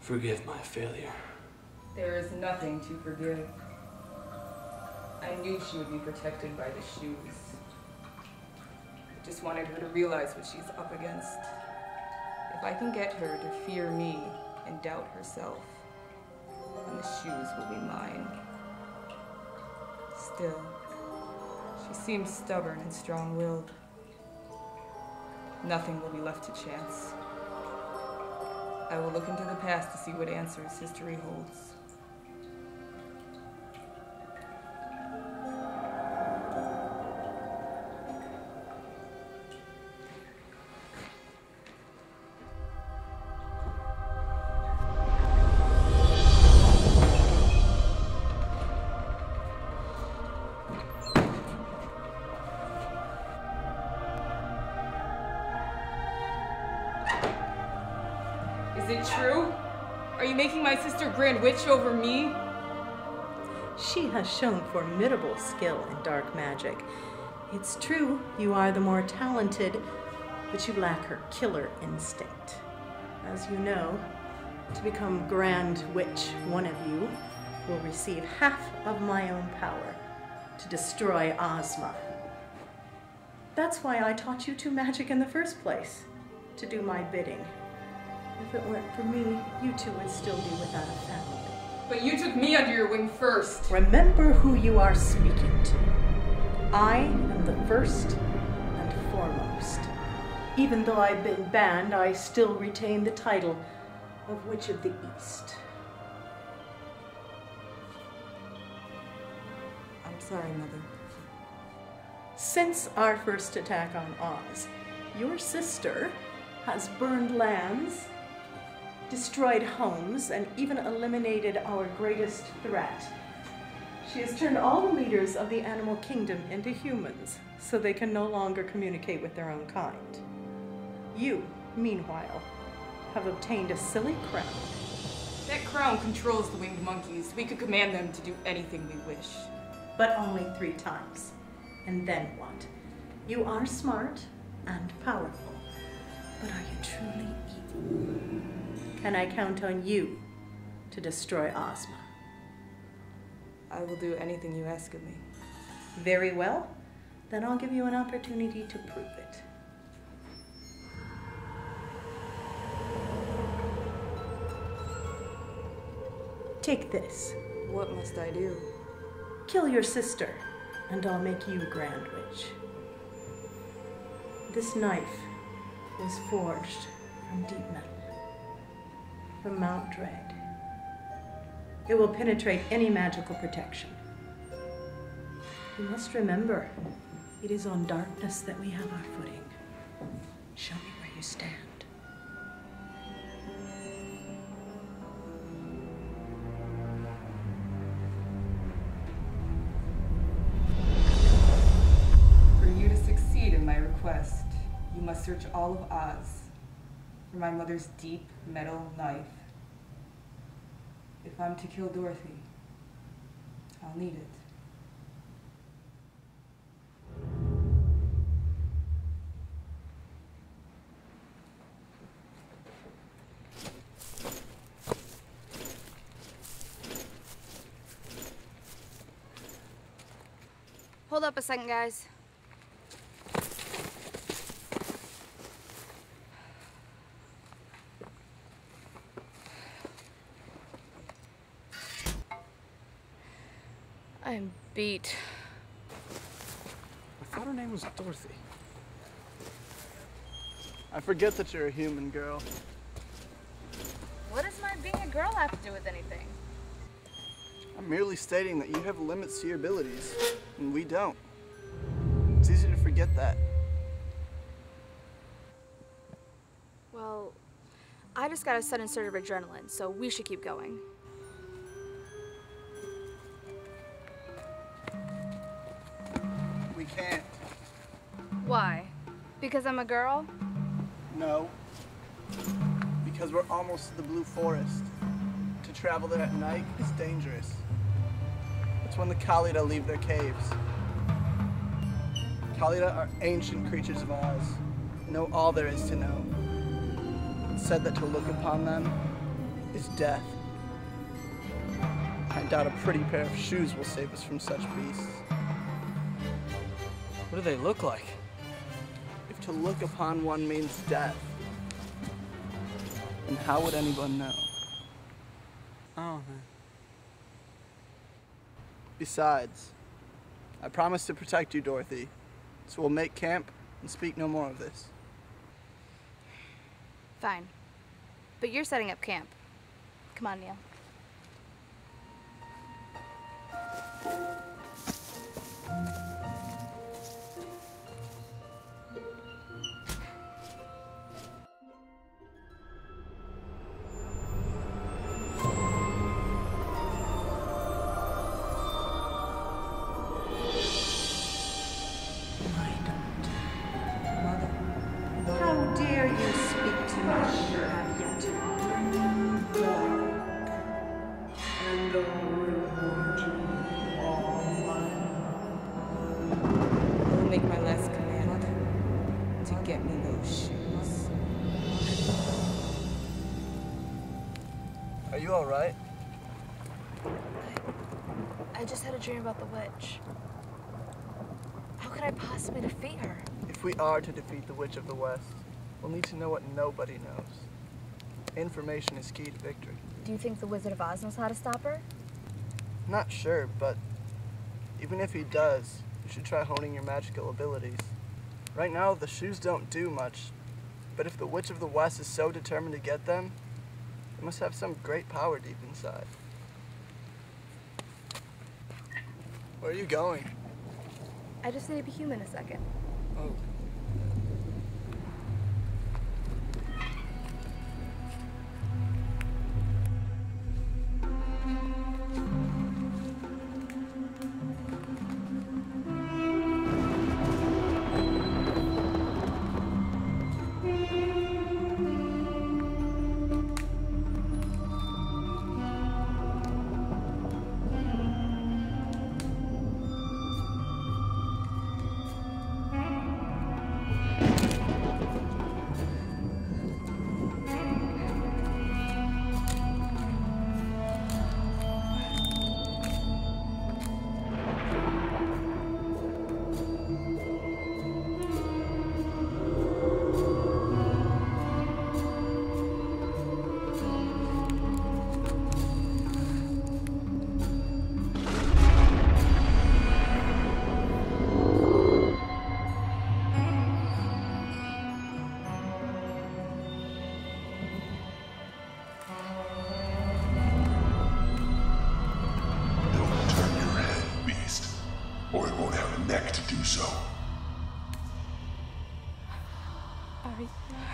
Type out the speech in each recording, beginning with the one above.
Forgive my failure. There is nothing to forgive. I knew she would be protected by the shoes. I just wanted her to realize what she's up against. If I can get her to fear me and doubt herself, then the shoes will be mine. Still, she seems stubborn and strong-willed. Nothing will be left to chance. I will look into the past to see what answers history holds. Is it true? Are you making my sister Grand Witch over me? She has shown formidable skill in dark magic. It's true, you are the more talented, but you lack her killer instinct. As you know, to become Grand Witch, one of you will receive half of my own power to destroy Ozma. That's why I taught you two magic in the first place, to do my bidding. If it weren't for me, you two would still be without a family. But you took me under your wing first. Remember who you are speaking to. I am the first and foremost. Even though I've been banned, I still retain the title of Witch of the East. I'm sorry, Mother. Since our first attack on Oz, your sister has burned lands, destroyed homes, and even eliminated our greatest threat. She has turned all the leaders of the animal kingdom into humans, so they can no longer communicate with their own kind. You, meanwhile, have obtained a silly crown. That crown controls the winged monkeys. We could command them to do anything we wish. But only 3 times. And then what? You are smart and powerful, but are you truly evil? Can I count on you to destroy Ozma? I will do anything you ask of me. Very well. Then I'll give you an opportunity to prove it. Take this. What must I do? Kill your sister, and I'll make you Grand Witch. This knife was forged from deep metal, from Mount Dread. It will penetrate any magical protection. You must remember, it is on darkness that we have our footing. Show me where you stand. For you to succeed in my request, you must search all of Oz for my mother's deep metal knife. If I'm to kill Dorothy, I'll need it. Hold up a second, guys. I'm beat. I thought her name was Dorothy. I forget that you're a human, girl. What does my being a girl have to do with anything? I'm merely stating that you have limits to your abilities, and we don't. It's easy to forget that. Well, I just got a sudden surge of adrenaline, so we should keep going. We can't. Why? Because I'm a girl? No. Because we're almost to the Blue Forest. To travel there at night is dangerous. It's when the Khalida leave their caves. Khalida are ancient creatures of Oz, know all there is to know. It's said that to look upon them is death. I doubt a pretty pair of shoes will save us from such beasts. What do they look like? If to look upon one means death, then how would anyone know? Oh, Besides, I promise to protect you, Dorothy, so we'll make camp and speak no more of this. Fine. But you're setting up camp. Come on, Neil. How dare you speak to me when you have yet to I will make my last command to get me those shoes. Are you all right? I just had a dream about the witch. How could I possibly defeat her? If we are to defeat the Witch of the West, we'll need to know what nobody knows. Information is key to victory. Do you think the Wizard of Oz knows how to stop her? Not sure, but even if he does, you should try honing your magical abilities. Right now, the shoes don't do much, but if the Witch of the West is so determined to get them, they must have some great power deep inside. Where are you going? I just need to be human a second. Oh. or it won't have a neck to do so.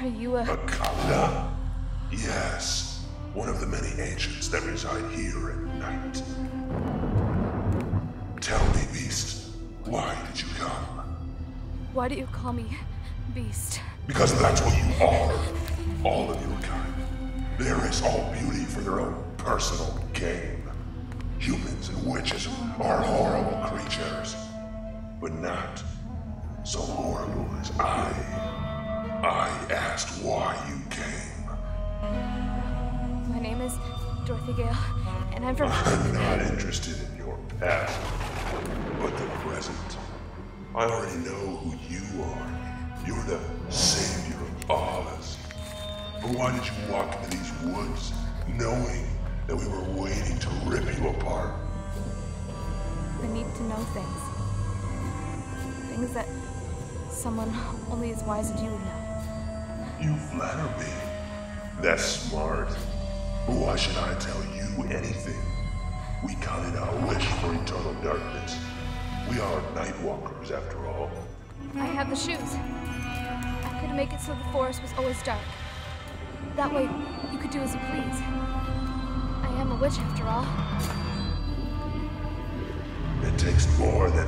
Are you a... Funuda? Yes, one of the many ancients that reside here at night. Tell me, Beast, why did you come? Why do you call me Beast? Because that's what you are, all of your kind. There is all beauty for their own personal gain. Humans and witches are horrible creatures, but not so horrible as I asked why you came. My name is Dorothy Gale, and I'm from... I'm not interested in your past, but the present. I already know who you are. You're the savior of Oz. But why did you walk into these woods, knowing that we were waiting to rip you apart? I need to know things. Things that someone only as wise as you would know. You flatter me. That's smart. But why should I tell you anything? We counted our wish for eternal darkness. We are nightwalkers, after all. I have the shoes. I could make it so the forest was always dark. That way, you could do as you please. I am a witch, after all. It takes more than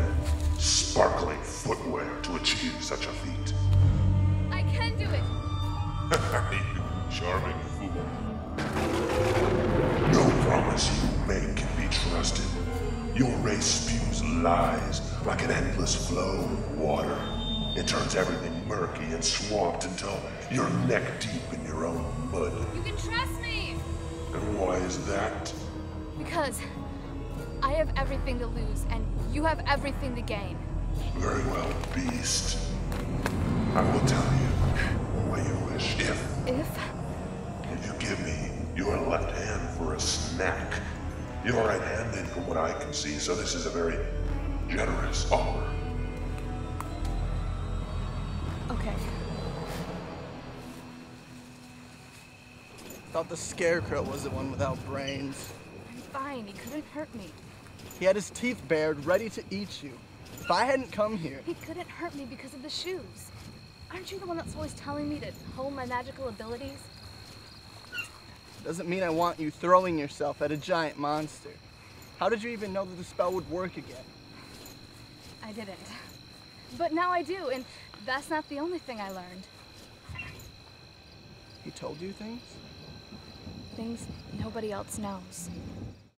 sparkling footwear to achieve such a feat. I can do it! You charming fool. No promise you make can be trusted. Your race spews lies like an endless flow of water. It turns everything murky and swamped until you're neck deep in your own mud. You can trust me! And why is that? Because I have everything to lose, and you have everything to gain. Very well, Beast. I will tell you what you wish. If you give me your left hand for a snack, your right handed from what I can see, so this is a very generous offer. Okay. Thought the Scarecrow was the one without brains. I'm fine. He couldn't hurt me. He had his teeth bared, ready to eat you. If I hadn't come here... He couldn't hurt me because of the shoes. Aren't you the one that's always telling me to hone my magical abilities? Doesn't mean I want you throwing yourself at a giant monster. How did you even know that the spell would work again? I didn't. But now I do, and that's not the only thing I learned. He told you things? Things nobody else knows.